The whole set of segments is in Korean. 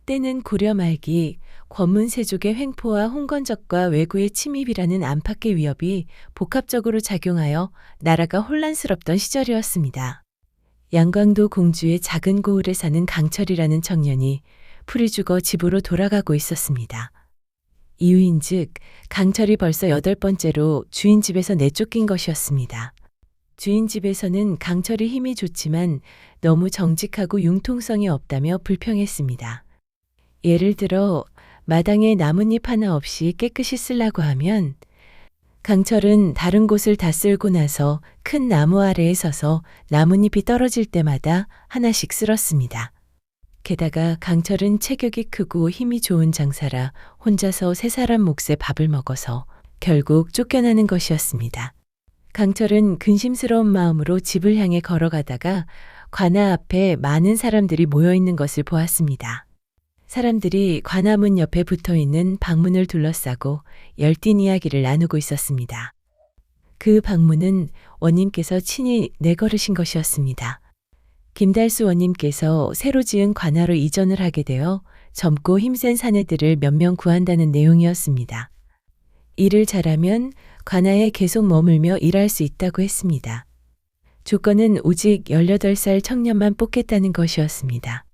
때는 고려 말기 권문세족의 횡포와 홍건적과 왜구의 침입이라는 안팎의 위협이 복합적으로 작용하여 나라가 혼란스럽던 시절이었습니다. 양광도 공주의 작은 고을에 사는 강철이라는 청년이 풀이 죽어 집으로 돌아가고 있었습니다. 이유인즉 강철이 벌써 8번째로 주인 집에서 내쫓긴 것이었습니다. 주인 집에서는 강철이 힘이 좋지만 너무 정직하고 융통성이 없다며 불평했습니다. 예를 들어 마당에 나뭇잎 하나 없이 깨끗이 쓰려고 하면 강철은 다른 곳을 다 쓸고 나서 큰 나무 아래에 서서 나뭇잎이 떨어질 때마다 하나씩 쓸었습니다. 게다가 강철은 체격이 크고 힘이 좋은 장사라 혼자서 3사람 몫의 밥을 먹어서 결국 쫓겨나는 것이었습니다. 강철은 근심스러운 마음으로 집을 향해 걸어가다가 관아 앞에 많은 사람들이 모여 있는 것을 보았습니다. 사람들이 관아문 옆에 붙어 있는 방문을 둘러싸고 열띤 이야기를 나누고 있었습니다. 그 방문은 원님께서 친히 내걸으신 것이었습니다. 김달수 원님께서 새로 지은 관아로 이전을 하게 되어 젊고 힘센 사내들을 몇 명 구한다는 내용이었습니다. 일을 잘하면 관아에 계속 머물며 일할 수 있다고 했습니다. 조건은 오직 18살 청년만 뽑겠다는 것이었습니다.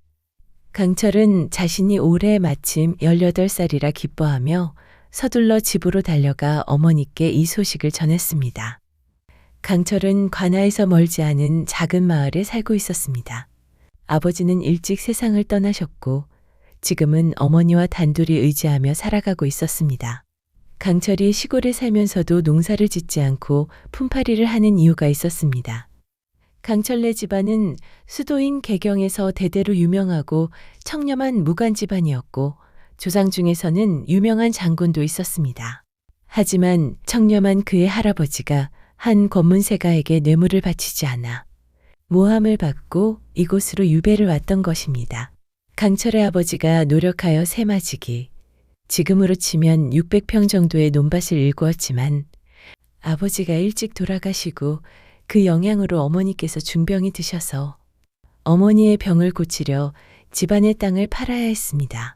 강철은 자신이 올해 마침 18살이라 기뻐하며 서둘러 집으로 달려가 어머니께 이 소식을 전했습니다. 강철은 관아에서 멀지 않은 작은 마을에 살고 있었습니다. 아버지는 일찍 세상을 떠나셨고 지금은 어머니와 단둘이 의지하며 살아가고 있었습니다. 강철이 시골에 살면서도 농사를 짓지 않고 품팔이를 하는 이유가 있었습니다. 강철네 집안은 수도인 개경에서 대대로 유명하고 청렴한 무관 집안이었고 조상 중에서는 유명한 장군도 있었습니다. 하지만 청렴한 그의 할아버지가 한 권문세가에게 뇌물을 바치지 않아 모함을 받고 이곳으로 유배를 왔던 것입니다. 강철의 아버지가 노력하여 세마지기, 지금으로 치면 600평 정도의 논밭을 일구었지만 아버지가 일찍 돌아가시고 그 영향으로 어머니께서 중병이 드셔서 어머니의 병을 고치려 집안의 땅을 팔아야 했습니다.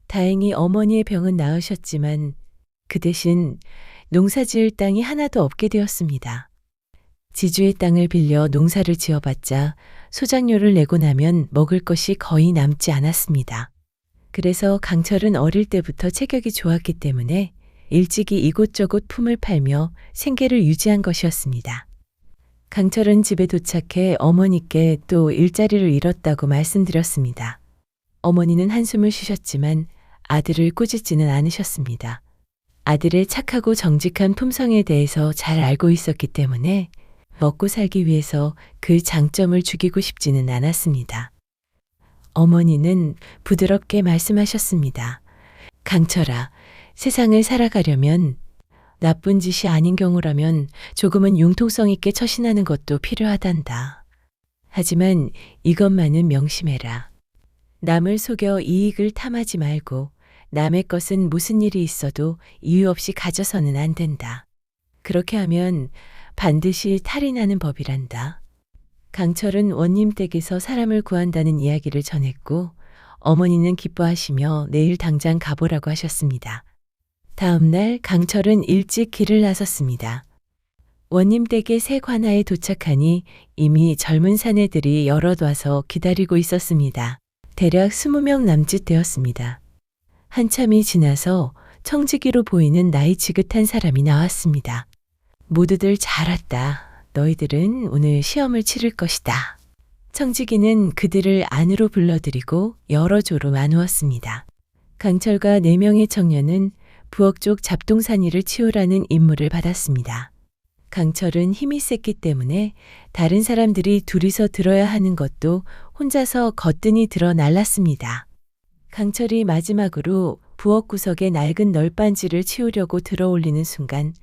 다행히 어머니의 병은 나으셨지만 그 대신 농사지을 땅이 하나도 없게 되었습니다. 지주의 땅을 빌려 농사를 지어봤자 소작료를 내고 나면 먹을 것이 거의 남지 않았습니다. 그래서 강철은 어릴 때부터 체격이 좋았기 때문에 일찍이 이곳저곳 품을 팔며 생계를 유지한 것이었습니다. 강철은 집에 도착해 어머니께 또 일자리를 잃었다고 말씀드렸습니다. 어머니는 한숨을 쉬셨지만 아들을 꾸짖지는 않으셨습니다. 아들의 착하고 정직한 품성에 대해서 잘 알고 있었기 때문에 먹고 살기 위해서 그 장점을 죽이고 싶지는 않았습니다. 어머니는 부드럽게 말씀하셨습니다. 강철아, 세상을 살아가려면 나쁜 짓이 아닌 경우라면 조금은 융통성 있게 처신하는 것도 필요하단다. 하지만 이것만은 명심해라. 남을 속여 이익을 탐하지 말고 남의 것은 무슨 일이 있어도 이유 없이 가져서는 안 된다. 그렇게 하면 반드시 탈이 나는 법이란다. 강철은 원님 댁에서 사람을 구한다는 이야기를 전했고 어머니는 기뻐하시며 내일 당장 가보라고 하셨습니다. 다음 날 강철은 일찍 길을 나섰습니다. 원님 댁의 새 관아에 도착하니 이미 젊은 사내들이 여럿 와서 기다리고 있었습니다. 대략 20명 남짓 되었습니다. 한참이 지나서 청지기로 보이는 나이 지긋한 사람이 나왔습니다. 모두들 잘 왔다. 너희들은 오늘 시험을 치를 것이다. 청지기는 그들을 안으로 불러들이고 여러 조로 나누었습니다. 강철과 4명의 청년은 부엌 쪽 잡동사니를 치우라는 임무를 받았습니다. 강철은 힘이 셌기 때문에 다른 사람들이 둘이서 들어야 하는 것도 혼자서 거뜬히 들어 날랐습니다. 강철이 마지막으로 부엌 구석의 낡은 널빤지를 치우려고 들어 올리는 순간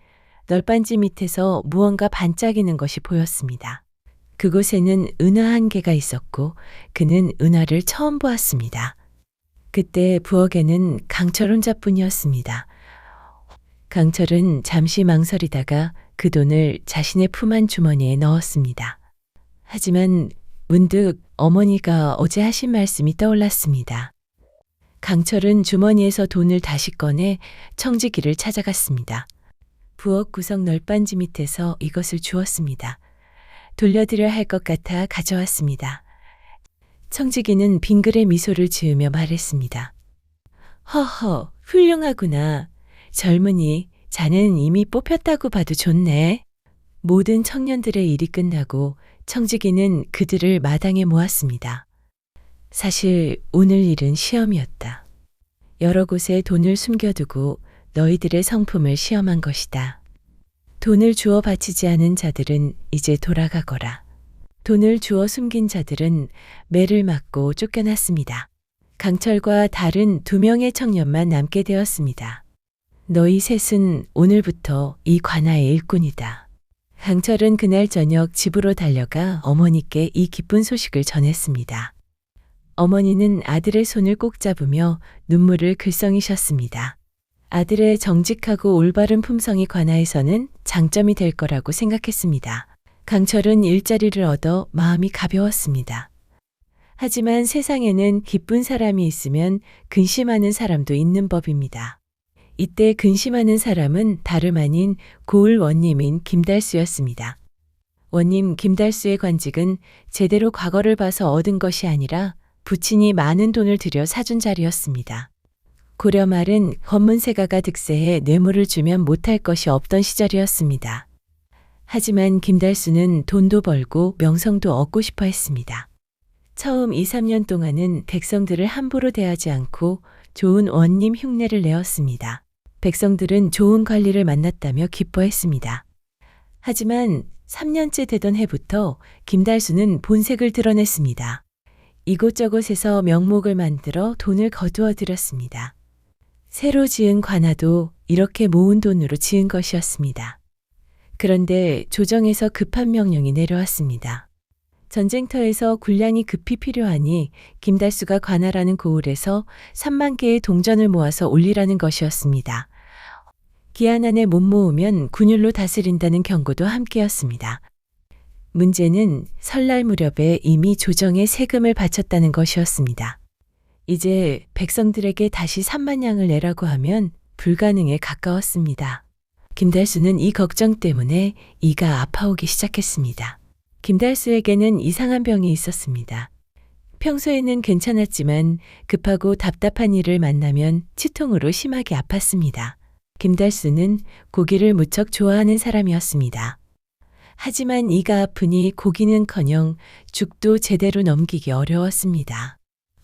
널빤지 밑에서 무언가 반짝이는 것이 보였습니다. 그곳에는 은화 한 개가 있었고 그는 은화를 처음 보았습니다. 그때 부엌에는 강철 혼자뿐이었습니다. 강철은 잠시 망설이다가 그 돈을 자신의 품 안 주머니에 넣었습니다. 하지만 문득 어머니가 어제 하신 말씀이 떠올랐습니다. 강철은 주머니에서 돈을 다시 꺼내 청지기를 찾아갔습니다. 부엌 구석 널빤지 밑에서 이것을 주었습니다. 돌려드려야 할 것 같아 가져왔습니다. 청지기는 빙그레 미소를 지으며 말했습니다. 허허, 훌륭하구나. 젊은이, 자넨 이미 뽑혔다고 봐도 좋네. 모든 청년들의 일이 끝나고 청지기는 그들을 마당에 모았습니다. 사실 오늘 일은 시험이었다. 여러 곳에 돈을 숨겨두고 너희들의 성품을 시험한 것이다. 돈을 주어 바치지 않은 자들은 이제 돌아가거라. 돈을 주어 숨긴 자들은 매를 맞고 쫓겨났습니다. 강철과 다른 2명의 청년만 남게 되었습니다. 너희 셋은 오늘부터 이 관아의 일꾼이다. 강철은 그날 저녁 집으로 달려가 어머니께 이 기쁜 소식을 전했습니다. 어머니는 아들의 손을 꼭 잡으며 눈물을 글썽이셨습니다. 아들의 정직하고 올바른 품성이 관아에서는 장점이 될 거라고 생각했습니다. 강철은 일자리를 얻어 마음이 가벼웠습니다. 하지만 세상에는 기쁜 사람이 있으면 근심하는 사람도 있는 법입니다. 이때 근심하는 사람은 다름 아닌 고을 원님인 김달수였습니다. 원님 김달수의 관직은 제대로 과거를 봐서 얻은 것이 아니라 부친이 많은 돈을 들여 사준 자리였습니다. 고려 말은 검문세가가 득세해 뇌물을 주면 못할 것이 없던 시절이었습니다. 하지만 김달수는 돈도 벌고 명성도 얻고 싶어 했습니다. 처음 2, 3년 동안은 백성들을 함부로 대하지 않고 좋은 원님 흉내를 내었습니다. 백성들은 좋은 관리를 만났다며 기뻐했습니다. 하지만 3년째 되던 해부터 김달수는 본색을 드러냈습니다. 이곳저곳에서 명목을 만들어 돈을 거두어 들였습니다. 새로 지은 관아도 이렇게 모은 돈으로 지은 것이었습니다. 그런데 조정에서 급한 명령이 내려왔습니다. 전쟁터에서 군량이 급히 필요하니 김달수가 관아라는 고을에서 3만 개의 동전을 모아서 올리라는 것이었습니다. 기한 안에 못 모으면 군율로 다스린다는 경고도 함께였습니다. 문제는 설날 무렵에 이미 조정에 세금을 바쳤다는 것이었습니다. 이제 백성들에게 다시 3만 양을 내라고 하면 불가능에 가까웠습니다. 김달수는 이 걱정 때문에 이가 아파오기 시작했습니다. 김달수에게는 이상한 병이 있었습니다. 평소에는 괜찮았지만 급하고 답답한 일을 만나면 치통으로 심하게 아팠습니다. 김달수는 고기를 무척 좋아하는 사람이었습니다. 하지만 이가 아프니 고기는커녕 죽도 제대로 넘기기 어려웠습니다.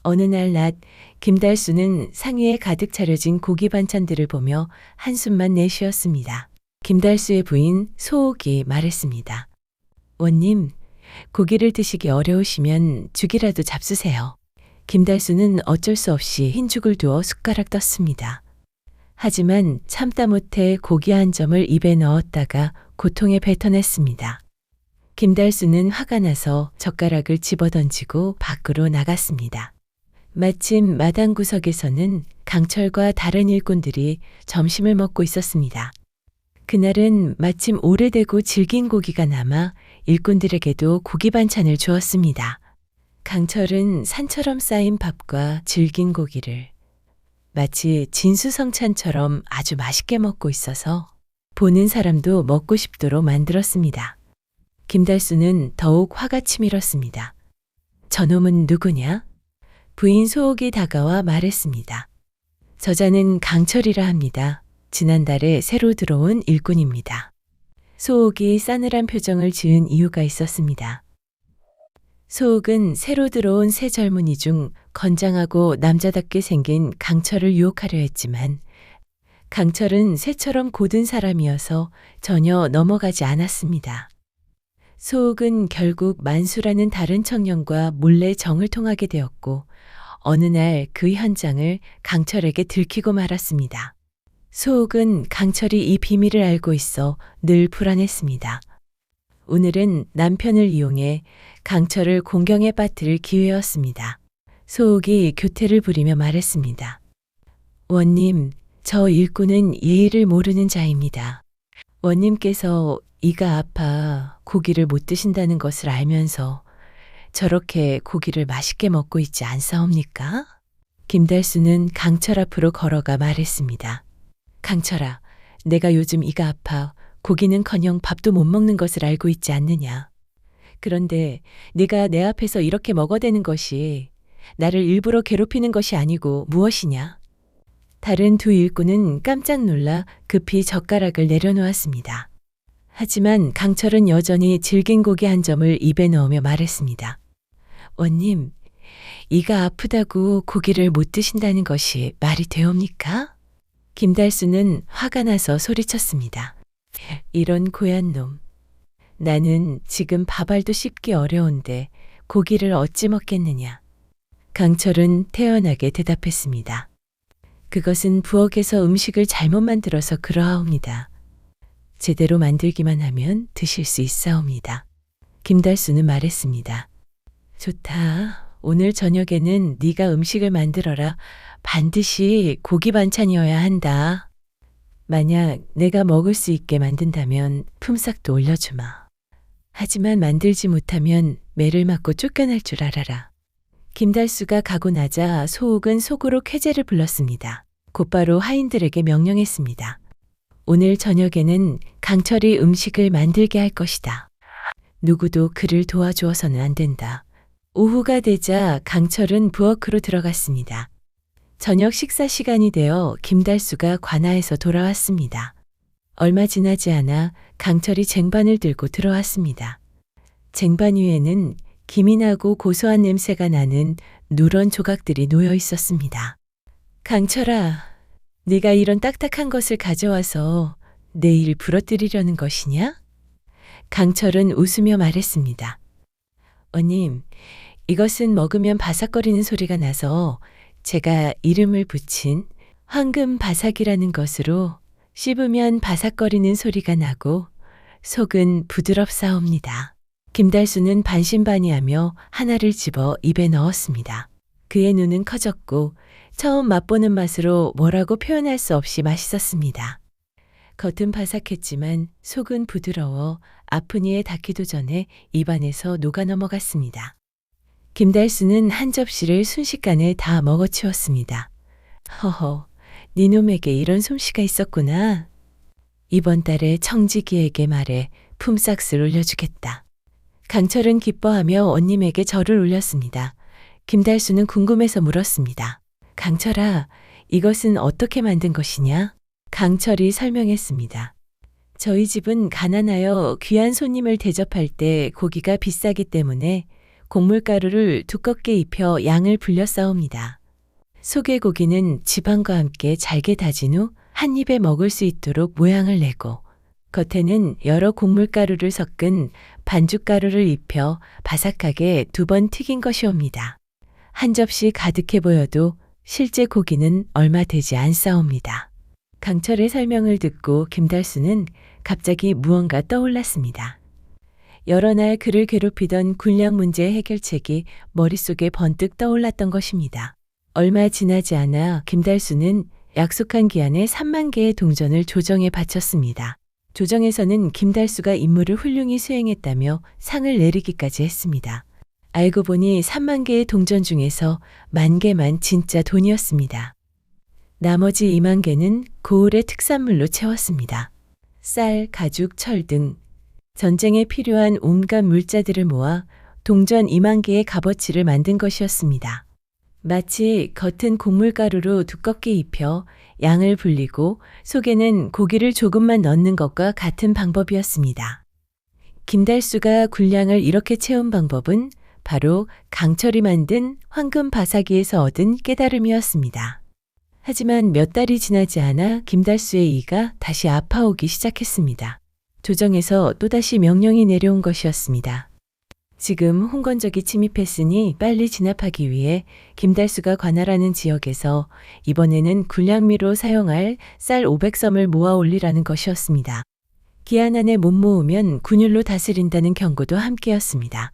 어느 날 낮 김달수는 상위에 가득 차려진 고기 반찬들을 보며 한숨만 내쉬었습니다. 김달수의 부인 소옥이 말했습니다. 원님, 고기를 드시기 어려우시면 죽이라도 잡수세요. 김달수는 어쩔 수 없이 흰죽을 두어 숟가락 떴습니다. 하지만 참다 못해 고기 한 점을 입에 넣었다가 고통에 뱉어냈습니다. 김달수는 화가 나서 젓가락을 집어던지고 밖으로 나갔습니다. 마침 마당 구석에서는 강철과 다른 일꾼들이 점심을 먹고 있었습니다. 그날은 마침 오래되고 질긴 고기가 남아 일꾼들에게도 고기 반찬을 주었습니다. 강철은 산처럼 쌓인 밥과 질긴 고기를 마치 진수성찬처럼 아주 맛있게 먹고 있어서 보는 사람도 먹고 싶도록 만들었습니다. 김달수는 더욱 화가 치밀었습니다. 저놈은 누구냐? 부인 소옥이 다가와 말했습니다. 저자는 강철이라 합니다. 지난달에 새로 들어온 일꾼입니다. 소옥이 싸늘한 표정을 지은 이유가 있었습니다. 소옥은 새로 들어온 새 젊은이 중 건장하고 남자답게 생긴 강철을 유혹하려 했지만 강철은 새처럼 고든 사람이어서 전혀 넘어가지 않았습니다. 소옥은 결국 만수라는 다른 청년과 몰래 정을 통하게 되었고 어느 날 그 현장을 강철에게 들키고 말았습니다. 소옥은 강철이 이 비밀을 알고 있어 늘 불안했습니다. 오늘은 남편을 이용해 강철을 공경에 빠뜨릴 기회였습니다. 소옥이 교태를 부리며 말했습니다. 원님, 저 일꾼은 예의를 모르는 자입니다. 원님께서 이가 아파 고기를 못 드신다는 것을 알면서 저렇게 고기를 맛있게 먹고 있지 않사옵니까? 김달수는 강철 앞으로 걸어가 말했습니다. 강철아, 내가 요즘 이가 아파 고기는커녕 밥도 못 먹는 것을 알고 있지 않느냐. 그런데 네가 내 앞에서 이렇게 먹어대는 것이 나를 일부러 괴롭히는 것이 아니고 무엇이냐? 다른 두 일꾼은 깜짝 놀라 급히 젓가락을 내려놓았습니다. 하지만 강철은 여전히 질긴 고기 한 점을 입에 넣으며 말했습니다. 원님, 이가 아프다고 고기를 못 드신다는 것이 말이 되옵니까? 김달수는 화가 나서 소리쳤습니다. 이런 고얀 놈. 나는 지금 밥알도 씹기 어려운데 고기를 어찌 먹겠느냐. 강철은 태연하게 대답했습니다. 그것은 부엌에서 음식을 잘못 만들어서 그러하옵니다. 제대로 만들기만 하면 드실 수 있사옵니다. 김달수는 말했습니다. 좋다. 오늘 저녁에는 네가 음식을 만들어라. 반드시 고기 반찬이어야 한다. 만약 내가 먹을 수 있게 만든다면 품삯도 올려주마. 하지만 만들지 못하면 매를 맞고 쫓겨날 줄 알아라. 김달수가 가고 나자 소옥은 속으로 쾌재를 불렀습니다. 곧바로 하인들에게 명령했습니다. 오늘 저녁에는 강철이 음식을 만들게 할 것이다. 누구도 그를 도와주어서는 안 된다. 오후가 되자 강철은 부엌으로 들어갔습니다. 저녁 식사 시간이 되어 김달수가 관아에서 돌아왔습니다. 얼마 지나지 않아 강철이 쟁반을 들고 들어왔습니다. 쟁반 위에는 김이 나고 고소한 냄새가 나는 누런 조각들이 놓여 있었습니다. 강철아, 네가 이런 딱딱한 것을 가져와서 내일 부러뜨리려는 것이냐? 강철은 웃으며 말했습니다. 어님, 이것은 먹으면 바삭거리는 소리가 나서 제가 이름을 붙인 황금 바삭이라는 것으로 씹으면 바삭거리는 소리가 나고 속은 부드럽사옵니다. 김달수는 반신반의하며 하나를 집어 입에 넣었습니다. 그의 눈은 커졌고 처음 맛보는 맛으로 뭐라고 표현할 수 없이 맛있었습니다. 겉은 바삭했지만 속은 부드러워 아픈 이에 닿기도 전에 입안에서 녹아 넘어갔습니다. 김달수는 한 접시를 순식간에 다 먹어치웠습니다. 허허, 니놈에게 이런 솜씨가 있었구나. 이번 달에 청지기에게 말해 품삯을 올려주겠다. 강철은 기뻐하며 원님에게 절을 올렸습니다. 김달수는 궁금해서 물었습니다. 강철아, 이것은 어떻게 만든 것이냐? 강철이 설명했습니다. 저희 집은 가난하여 귀한 손님을 대접할 때 고기가 비싸기 때문에 곡물가루를 두껍게 입혀 양을 불려 싸웁니다. 속의 고기는 지방과 함께 잘게 다진 후 한 입에 먹을 수 있도록 모양을 내고 겉에는 여러 곡물가루를 섞은 반죽가루를 입혀 바삭하게 2번 튀긴 것이옵니다. 한 접시 가득해 보여도 실제 고기는 얼마 되지 않사옵니다. 강철의 설명을 듣고 김달수는 갑자기 무언가 떠올랐습니다. 여러 날 그를 괴롭히던 군량 문제 해결책이 머릿속에 번뜩 떠올랐던 것입니다. 얼마 지나지 않아 김달수는 약속한 기한에 3만 개의 동전을 조정에 바쳤습니다. 조정에서는 김달수가 임무를 훌륭히 수행했다며 상을 내리기까지 했습니다. 알고 보니 3만 개의 동전 중에서 10,000개만 진짜 돈이었습니다. 나머지 2만 개는 고을의 특산물로 채웠습니다. 쌀, 가죽, 철 등 전쟁에 필요한 온갖 물자들을 모아 동전 2만 개의 값어치를 만든 것이었습니다. 마치 겉은 곡물가루로 두껍게 입혀 양을 불리고 속에는 고기를 조금만 넣는 것과 같은 방법이었습니다. 김달수가 군량을 이렇게 채운 방법은 바로 강철이 만든 황금 바사기에서 얻은 깨달음이었습니다. 하지만 몇 달이 지나지 않아 김달수의 이가 다시 아파오기 시작했습니다. 조정에서 또다시 명령이 내려온 것이었습니다. 지금 홍건적이 침입했으니 빨리 진압하기 위해 김달수가 관할하는 지역에서 이번에는 군량미로 사용할 쌀 500섬을 모아 올리라는 것이었습니다. 기한 안에 못 모으면 군율로 다스린다는 경고도 함께였습니다.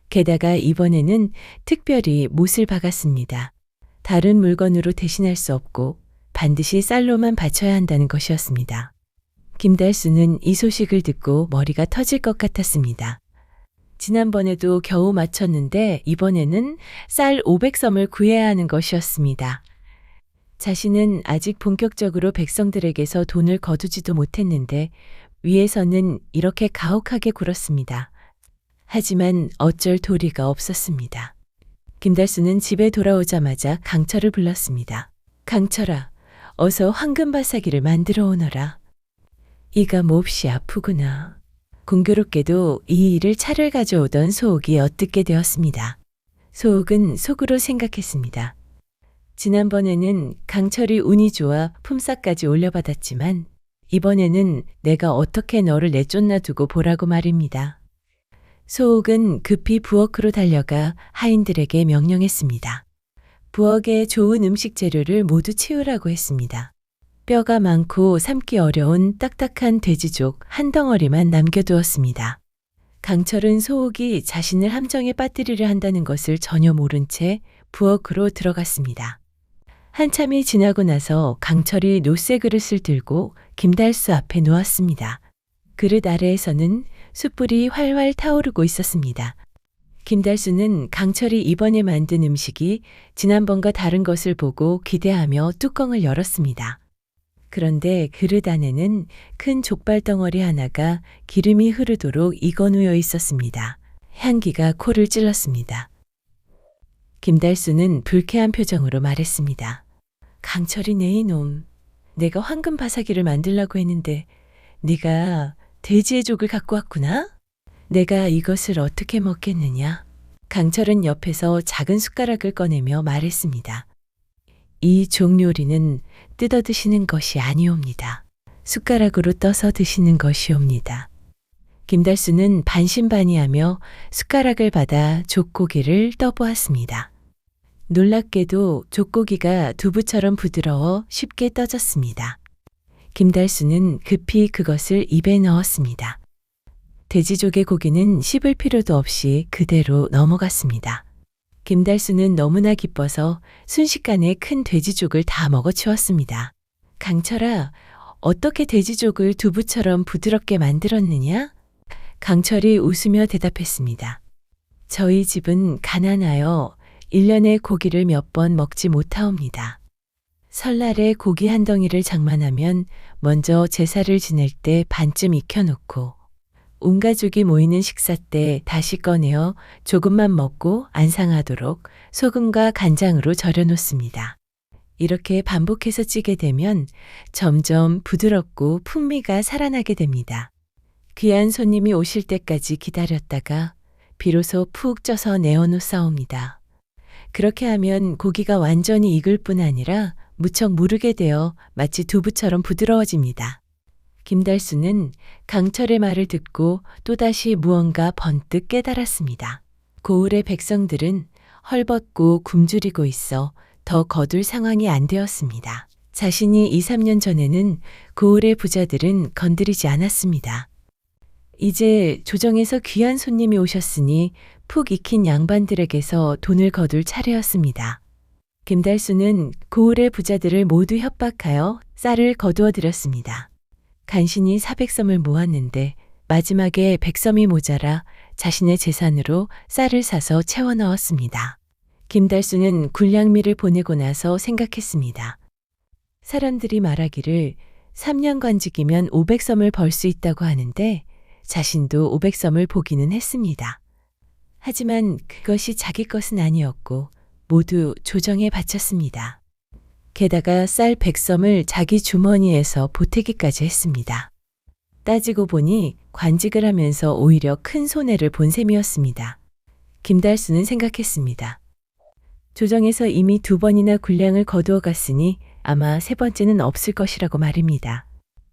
게다가 이번에는 특별히 못을 박았습니다. 다른 물건으로 대신할 수 없고 반드시 쌀로만 바쳐야 한다는 것이었습니다. 김달수는 이 소식을 듣고 머리가 터질 것 같았습니다. 지난번에도 겨우 맞췄는데 이번에는 쌀 500섬을 구해야 하는 것이었습니다. 자신은 아직 본격적으로 백성들에게서 돈을 거두지도 못했는데 위에서는 이렇게 가혹하게 굴었습니다. 하지만 어쩔 도리가 없었습니다. 김달수는 집에 돌아오자마자 강철을 불렀습니다. 강철아, 어서 황금바사기를 만들어 오너라. 이가 몹시 아프구나. 공교롭게도 이 일을 차를 가져오던 소옥이 엿듣게 되었습니다. 소옥은 속으로 생각했습니다. 지난번에는 강철이 운이 좋아 품삯까지 올려받았지만 이번에는 내가 어떻게 너를 내쫓나 두고 보라고 말입니다. 소옥은 급히 부엌으로 달려가 하인들에게 명령했습니다. 부엌에 좋은 음식 재료를 모두 치우라고 했습니다. 뼈가 많고 삶기 어려운 딱딱한 돼지족 한 덩어리만 남겨두었습니다. 강철은 소옥이 자신을 함정에 빠뜨리려 한다는 것을 전혀 모른 채 부엌으로 들어갔습니다. 한참이 지나고 나서 강철이 노쇠 그릇을 들고 김달수 앞에 놓았습니다. 그릇 아래에서는 숯불이 활활 타오르고 있었습니다. 김달수는 강철이 이번에 만든 음식이 지난번과 다른 것을 보고 기대하며 뚜껑을 열었습니다. 그런데 그릇 안에는 큰 족발 덩어리 하나가 기름이 흐르도록 익어누여 있었습니다. 향기가 코를 찔렀습니다. 김달수는 불쾌한 표정으로 말했습니다. 강철이 내 이놈, 내가 황금 바사기를 만들라고 했는데 네가 돼지의 족을 갖고 왔구나? 내가 이것을 어떻게 먹겠느냐? 강철은 옆에서 작은 숟가락을 꺼내며 말했습니다. 이 족 요리는 뜯어 드시는 것이 아니옵니다. 숟가락으로 떠서 드시는 것이옵니다. 김달수는 반신반의하며 숟가락을 받아 족고기를 떠보았습니다. 놀랍게도 족고기가 두부처럼 부드러워 쉽게 떠졌습니다. 김달수는 급히 그것을 입에 넣었습니다. 돼지족의 고기는 씹을 필요도 없이 그대로 넘어갔습니다. 김달수는 너무나 기뻐서 순식간에 큰 돼지족을 다 먹어치웠습니다. 강철아, 어떻게 돼지족을 두부처럼 부드럽게 만들었느냐? 강철이 웃으며 대답했습니다. 저희 집은 가난하여 1년에 고기를 몇 번 먹지 못하옵니다. 설날에 고기 한 덩이를 장만하면 먼저 제사를 지낼 때 반쯤 익혀놓고 온 가족이 모이는 식사 때 다시 꺼내어 조금만 먹고 안 상하도록 소금과 간장으로 절여놓습니다. 이렇게 반복해서 찌게 되면 점점 부드럽고 풍미가 살아나게 됩니다. 귀한 손님이 오실 때까지 기다렸다가 비로소 푹 쪄서 내어놓사옵니다. 그렇게 하면 고기가 완전히 익을 뿐 아니라 무척 무르게 되어 마치 두부처럼 부드러워집니다. 김달수는 강철의 말을 듣고 또다시 무언가 번뜩 깨달았습니다. 고을의 백성들은 헐벗고 굶주리고 있어 더 거둘 상황이 안 되었습니다. 자신이 2, 3년 전에는 고을의 부자들은 건드리지 않았습니다. 이제 조정에서 귀한 손님이 오셨으니 푹 익힌 양반들에게서 돈을 거둘 차례였습니다. 김달수는 고을의 부자들을 모두 협박하여 쌀을 거두어 드렸습니다. 간신히 400섬을 모았는데 마지막에 100섬이 모자라 자신의 재산으로 쌀을 사서 채워 넣었습니다. 김달수는 굴량미를 보내고 나서 생각했습니다. 사람들이 말하기를 3년 관직이면 500섬을 벌 수 있다고 하는데 자신도 500섬을 보기는 했습니다. 하지만 그것이 자기 것은 아니었고 모두 조정에 바쳤습니다. 게다가 쌀 100섬을 자기 주머니에서 보태기까지 했습니다. 따지고 보니 관직을 하면서 오히려 큰 손해를 본 셈이었습니다. 김달수는 생각했습니다. 조정에서 이미 2번이나 굴량을 거두어 갔으니 아마 3번째는 없을 것이라고 말입니다.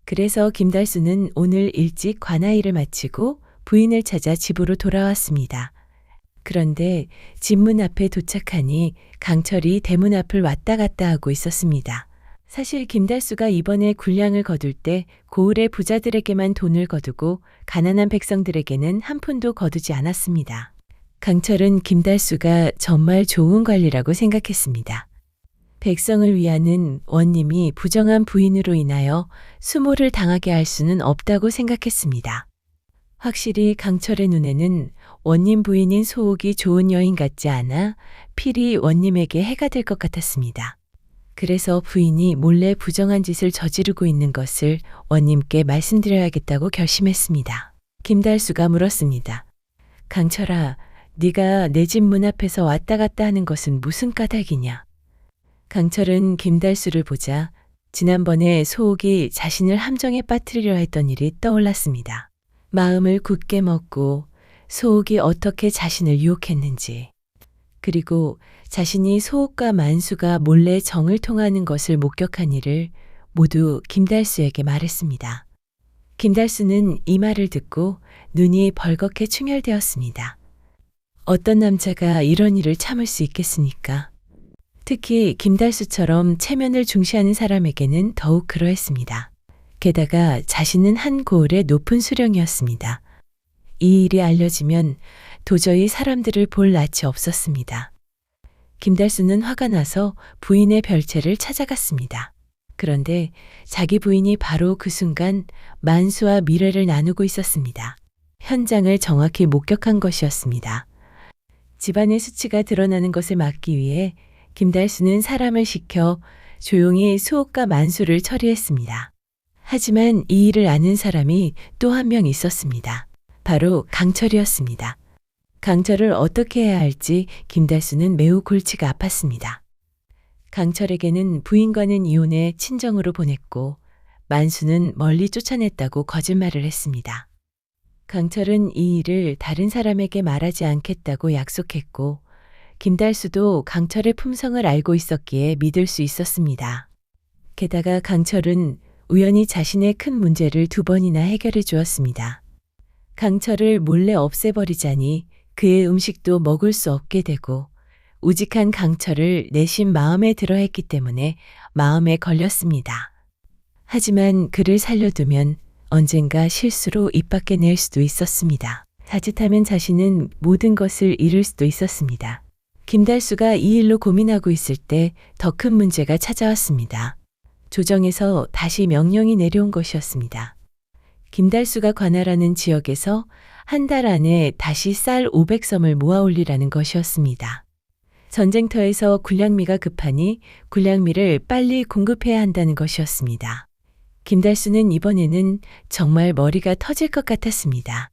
그래서 김달수는 오늘 일찍 관아일을 마치고 부인을 찾아 집으로 돌아왔습니다. 그런데 집문 앞에 도착하니 강철이 대문 앞을 왔다 갔다 하고 있었습니다. 사실 김달수가 이번에 굴량을 거둘 때 고을의 부자들에게만 돈을 거두고 가난한 백성들에게는 한 푼도 거두지 않았습니다. 강철은 김달수가 정말 좋은 관리라고 생각했습니다. 백성을 위하는 원님이 부정한 부인으로 인하여 수모를 당하게 할 수는 없다고 생각했습니다. 확실히 강철의 눈에는 원님 부인인 소옥이 좋은 여인 같지 않아 필히 원님에게 해가 될 것 같았습니다. 그래서 부인이 몰래 부정한 짓을 저지르고 있는 것을 원님께 말씀드려야겠다고 결심했습니다. 김달수가 물었습니다. 강철아, 네가 내 집 문 앞에서 왔다 갔다 하는 것은 무슨 까닭이냐? 강철은 김달수를 보자 지난번에 소옥이 자신을 함정에 빠뜨리려 했던 일이 떠올랐습니다. 마음을 굳게 먹고 소옥이 어떻게 자신을 유혹했는지, 그리고 자신이 소옥과 만수가 몰래 정을 통하는 것을 목격한 일을 모두 김달수에게 말했습니다. 김달수는 이 말을 듣고 눈이 벌겋게 충혈되었습니다. 어떤 남자가 이런 일을 참을 수 있겠습니까? 특히 김달수처럼 체면을 중시하는 사람에게는 더욱 그러했습니다. 게다가 자신은 한 고을의 높은 수령이었습니다. 이 일이 알려지면 도저히 사람들을 볼 낯이 없었습니다. 김달수는 화가 나서 부인의 별채를 찾아갔습니다. 그런데 자기 부인이 바로 그 순간 만수와 미래를 나누고 있었습니다. 현장을 정확히 목격한 것이었습니다. 집안의 수치가 드러나는 것을 막기 위해 김달수는 사람을 시켜 조용히 수옥과 만수를 처리했습니다. 하지만 이 일을 아는 사람이 또 한 명 있었습니다. 바로 강철이었습니다. 강철을 어떻게 해야 할지 김달수는 매우 골치가 아팠습니다. 강철에게는 부인과는 이혼해 친정으로 보냈고 만수는 멀리 쫓아냈다고 거짓말을 했습니다. 강철은 이 일을 다른 사람에게 말하지 않겠다고 약속했고 김달수도 강철의 품성을 알고 있었기에 믿을 수 있었습니다. 게다가 강철은 우연히 자신의 큰 문제를 2번이나 해결해 주었습니다. 강철을 몰래 없애버리자니 그의 음식도 먹을 수 없게 되고 우직한 강철을 내심 마음에 들어 했기 때문에 마음에 걸렸습니다. 하지만 그를 살려두면 언젠가 실수로 입 밖에 낼 수도 있었습니다. 자칫하면 자신은 모든 것을 잃을 수도 있었습니다. 김달수가 이 일로 고민하고 있을 때 더 큰 문제가 찾아왔습니다. 조정에서 다시 명령이 내려온 것이었습니다. 김달수가 관할하는 지역에서 한 달 안에 다시 쌀 500섬을 모아 올리라는 것이었습니다. 전쟁터에서 군량미가 급하니 군량미를 빨리 공급해야 한다는 것이었습니다. 김달수는 이번에는 정말 머리가 터질 것 같았습니다.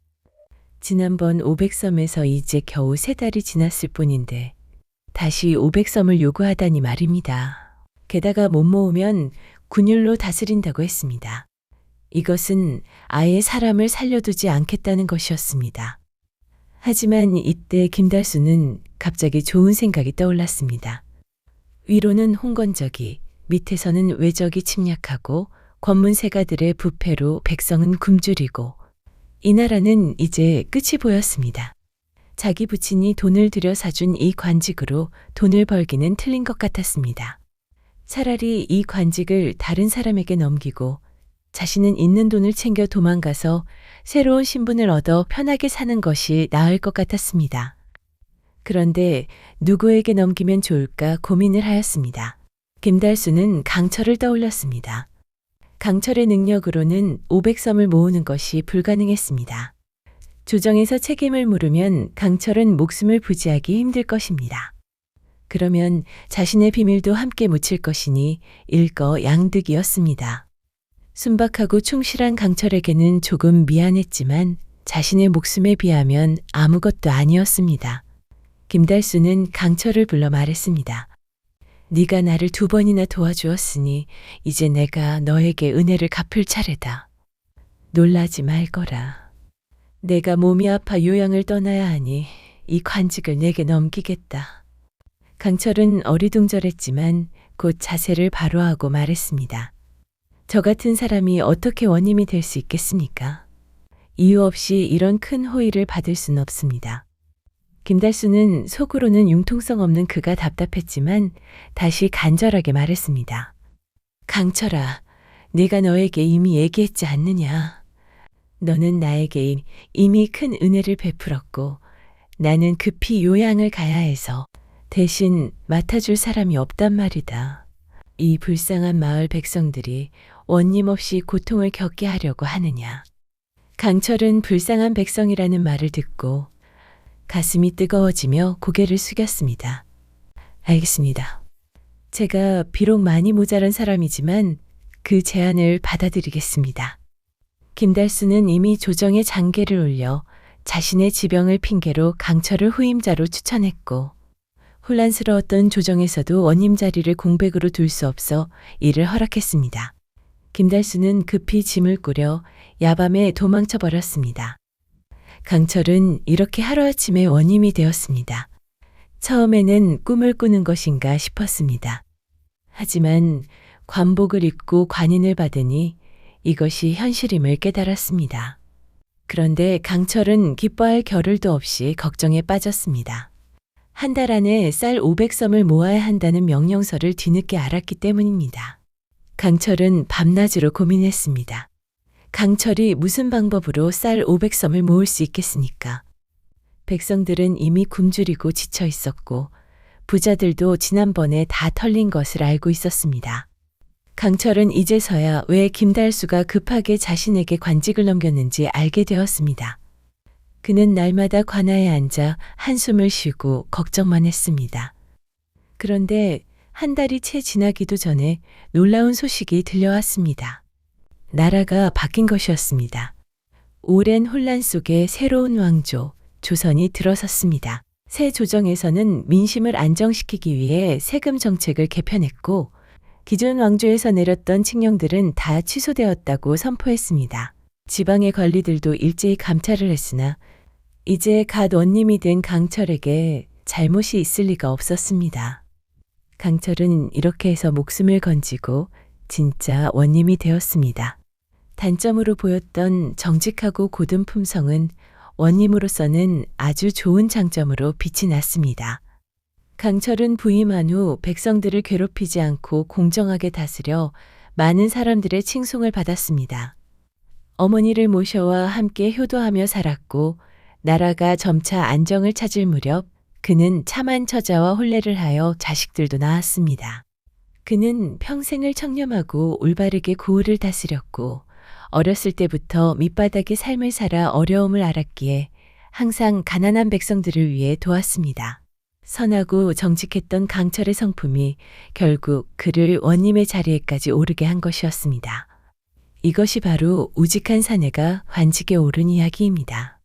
지난번 500섬에서 이제 겨우 3달이 지났을 뿐인데 다시 500섬을 요구하다니 말입니다. 게다가 못 모으면 군율로 다스린다고 했습니다. 이것은 아예 사람을 살려두지 않겠다는 것이었습니다. 하지만 이때 김달수는 갑자기 좋은 생각이 떠올랐습니다. 위로는 홍건적이, 밑에서는 외적이 침략하고 권문세가들의 부패로 백성은 굶주리고 이 나라는 이제 끝이 보였습니다. 자기 부친이 돈을 들여 사준 이 관직으로 돈을 벌기는 틀린 것 같았습니다. 차라리 이 관직을 다른 사람에게 넘기고 자신은 있는 돈을 챙겨 도망가서 새로운 신분을 얻어 편하게 사는 것이 나을 것 같았습니다. 그런데 누구에게 넘기면 좋을까 고민을 하였습니다. 김달수는 강철을 떠올렸습니다. 강철의 능력으로는 500섬을 모으는 것이 불가능했습니다. 조정에서 책임을 물으면 강철은 목숨을 부지하기 힘들 것입니다. 그러면 자신의 비밀도 함께 묻힐 것이니 일거양득이었습니다. 순박하고 충실한 강철에게는 조금 미안했지만 자신의 목숨에 비하면 아무것도 아니었습니다. 김달수는 강철을 불러 말했습니다. 네가 나를 2번이나 도와주었으니 이제 내가 너에게 은혜를 갚을 차례다. 놀라지 말거라. 내가 몸이 아파 요양을 떠나야 하니 이 관직을 내게 넘기겠다. 강철은 어리둥절했지만 곧 자세를 바로 하고 말했습니다. 저 같은 사람이 어떻게 원님이 될 수 있겠습니까? 이유 없이 이런 큰 호의를 받을 수는 없습니다. 김달수는 속으로는 융통성 없는 그가 답답했지만 다시 간절하게 말했습니다. 강철아, 네가 너에게 이미 얘기했지 않느냐. 너는 나에게 이미 큰 은혜를 베풀었고 나는 급히 요양을 가야 해서 대신 맡아줄 사람이 없단 말이다. 이 불쌍한 마을 백성들이 원님 없이 고통을 겪게 하려고 하느냐. 강철은 불쌍한 백성이라는 말을 듣고 가슴이 뜨거워지며 고개를 숙였습니다. 알겠습니다. 제가 비록 많이 모자란 사람이지만 그 제안을 받아들이겠습니다. 김달수는 이미 조정에 장계를 올려 자신의 지병을 핑계로 강철을 후임자로 추천했고 혼란스러웠던 조정에서도 원님 자리를 공백으로 둘 수 없어 이를 허락했습니다. 김달수는 급히 짐을 꾸려 야밤에 도망쳐 버렸습니다. 강철은 이렇게 하루아침에 원님이 되었습니다. 처음에는 꿈을 꾸는 것인가 싶었습니다. 하지만 관복을 입고 관인을 받으니 이것이 현실임을 깨달았습니다. 그런데 강철은 기뻐할 겨를도 없이 걱정에 빠졌습니다. 한 달 안에 쌀 500섬을 모아야 한다는 명령서를 뒤늦게 알았기 때문입니다. 강철은 밤낮으로 고민했습니다. 강철이 무슨 방법으로 쌀 500섬을 모을 수 있겠습니까? 백성들은 이미 굶주리고 지쳐 있었고 부자들도 지난번에 다 털린 것을 알고 있었습니다. 강철은 이제서야 왜 김달수가 급하게 자신에게 관직을 넘겼는지 알게 되었습니다. 그는 날마다 관아에 앉아 한숨을 쉬고 걱정만 했습니다. 그런데 한 달이 채 지나기도 전에 놀라운 소식이 들려왔습니다. 나라가 바뀐 것이었습니다. 오랜 혼란 속에 새로운 왕조, 조선이 들어섰습니다. 새 조정에서는 민심을 안정시키기 위해 세금 정책을 개편했고 기존 왕조에서 내렸던 칙령들은 다 취소되었다고 선포했습니다. 지방의 관리들도 일제히 감찰을 했으나 이제 갓 원님이 된 강철에게 잘못이 있을 리가 없었습니다. 강철은 이렇게 해서 목숨을 건지고 진짜 원님이 되었습니다. 단점으로 보였던 정직하고 고든 품성은 원님으로서는 아주 좋은 장점으로 빛이 났습니다. 강철은 부임한 후 백성들을 괴롭히지 않고 공정하게 다스려 많은 사람들의 칭송을 받았습니다. 어머니를 모셔와 함께 효도하며 살았고 나라가 점차 안정을 찾을 무렵 그는 참한 처자와 혼례를 하여 자식들도 낳았습니다. 그는 평생을 청렴하고 올바르게 고을을 다스렸고 어렸을 때부터 밑바닥의 삶을 살아 어려움을 알았기에 항상 가난한 백성들을 위해 도왔습니다. 선하고 정직했던 강철의 성품이 결국 그를 원님의 자리에까지 오르게 한 것이었습니다. 이것이 바로 우직한 사내가 관직에 오른 이야기입니다.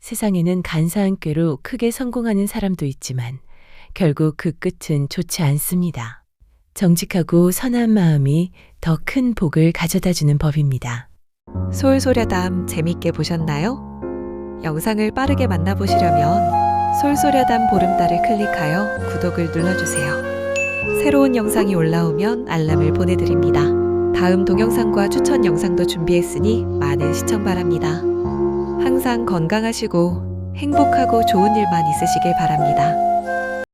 세상에는 간사한 꾀로 크게 성공하는 사람도 있지만 결국 그 끝은 좋지 않습니다. 정직하고 선한 마음이 더 큰 복을 가져다주는 법입니다. 솔소려담 재밌게 보셨나요? 영상을 빠르게 만나보시려면 솔소려담 보름달을 클릭하여 구독을 눌러주세요. 새로운 영상이 올라오면 알람을 보내드립니다. 다음 동영상과 추천 영상도 준비했으니 많은 시청 바랍니다. 항상 건강하시고 행복하고 좋은 일만 있으시길 바랍니다.